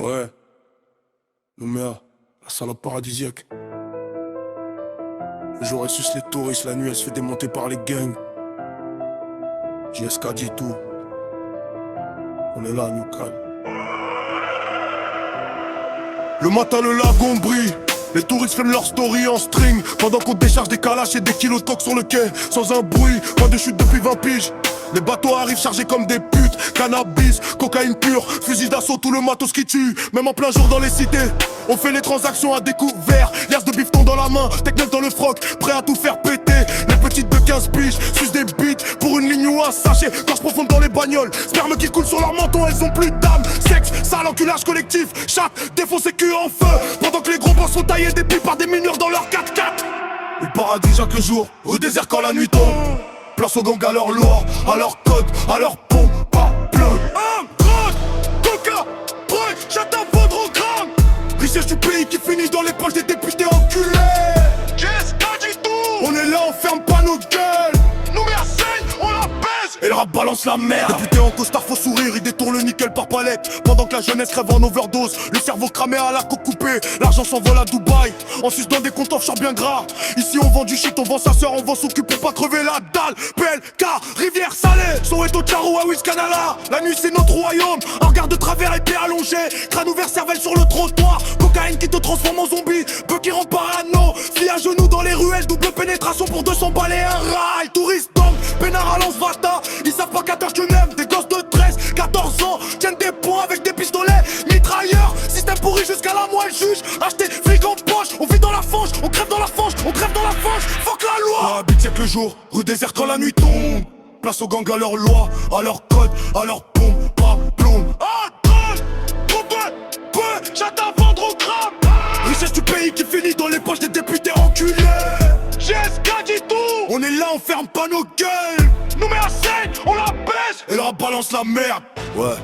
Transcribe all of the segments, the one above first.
Ouais, Nouméa, la salope paradisiaque. Le jour elle suce les touristes, la nuit elle se fait démonter par les gangs. JSK dit tout. On est là, nous calme. Le matin le lagon brille. Les touristes filment leur story en string pendant qu'on décharge des calaches et des kilos de coke sur le quai. Sans un bruit, pas de chute depuis 20 piges. Les bateaux arrivent chargés comme des putes. Cannabis, cocaïne pure, fusil d'assaut, tout le matos qui tue. Même en plein jour dans les cités, on fait les transactions à découvert. Liasse de bifton dans la main, techneuf dans le froc, prêt à tout faire péter. Les petites de 15 piges, sucent des bites pour une ligne ou un sachet. Gorge profonde dans les bagnoles, sperme qui coule sur leur menton, elles ont plus d'âme. Sexe, sale enculage collectif, chatte, défoncé cul en feu. Pendant que les gros boss sont taillés des pipes par des mineurs dans leur 4x4. Le paradis chaque jour, au désert quand la nuit tombe. Place aux gangs à leur loi, à leur code, à leur pompe, pas bleu. Drogue, coca, drogue, j'attends Vodrogramme. Richesse du pays qui finit dans les poches des députés enculés. Qu'est-ce qu'a dit tout? On est là, on ferme pas nos gueules. Nous merci, on la baisse. Et le rap balance la merde. Député en costard, faut sourire, il détourne le nickel par palette. Pendant que la jeunesse rêve en overdose, le cerveau cramé à la coque coupée. L'argent s'envole à Dubaï, en sus dans des comptes offshore bien gras. Ici on vend du shit, on vend sa sœur, on vend son cul pour pas crever la dalle. PLK, rivière salée, Soweto, Charo, à Wiscanala. La nuit c'est notre royaume, un regard de travers épée allongé. Crâne ouvert, cervelle sur le trottoir. Cocaïne qui te transforme en zombie, peu qui rend parano. Filles à genoux dans les ruelles, double pénétration pour 200 balles et un rail. Touriste donc, peinard à Lance-Vata. Ils savent pas qu'à terre que n'aime, des gosses de 13, 14 ans tiennent des points avec des pistolets, mitrailleurs. Système pourri jusqu'à la moelle juge. Acheter fric en poche, on vit dans la fange, on crève dans la fange, on crève dans la fange. Fuck la loi. Habite siècle le jour, rue désert quand la nuit tombe. Place aux gangs à leur loi, à leur code, à leur pompe, pas plombe. Trop peu, j'attends Vodrogramme. Richesse du pays qui finit dans les poches des députés enculés. JSK dit tout. On est là, on ferme pas nos gueules. Nous met à scène, on la baisse. Et leur balance la merde. Ouais.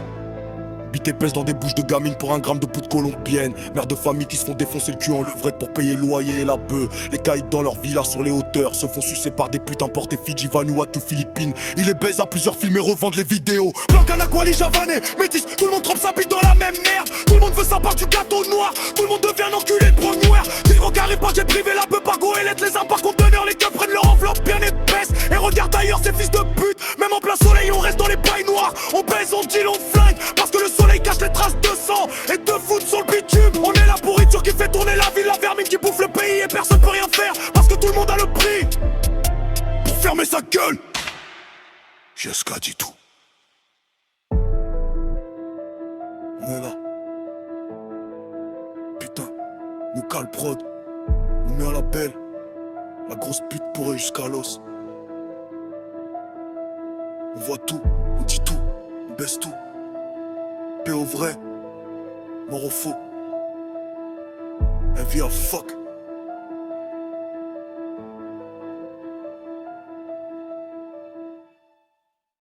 Bite épaisse dans des bouches de gamines pour un gramme de poudre colombienne. Mères de famille qui se font défoncer le cul en levrette pour payer le loyer et la bœuf. Les caïds dans leur villas sur les hauteurs se font sucer par des putes importées Fidji, Vanuatu, Philippines. Ils les baisent à plusieurs films et revendent les vidéos. Blanc à Naquali, Javanais, métis, tout le monde trempe sa bite dans la même merde. Tout le monde veut sa part du gâteau noir. Tout le monde devient un enculé de brognouère. Vivre au carré, pas j'ai privé la peu par goélette. Les uns par conteneurs, les gars prennent leur enveloppe bien épaisse. Et regarde ailleurs ces fils de pute. Même en plein soleil, on reste dans les pailles noires. On baise, on deal, on flingue. Parce que le soleil cache les traces de sang et de foot sur le bitume. On est la pourriture qui fait tourner la ville, la vermine qui bouffe le pays et personne peut rien faire parce que tout le monde a le prix pour fermer sa gueule. JSK dit tout. On est là. Putain, nous cale prod, on met à la belle. La grosse pute pourrait jusqu'à l'os. On voit tout, on dit tout, on baisse tout. Paix au vrai, mort au faux. Un vie à fuck.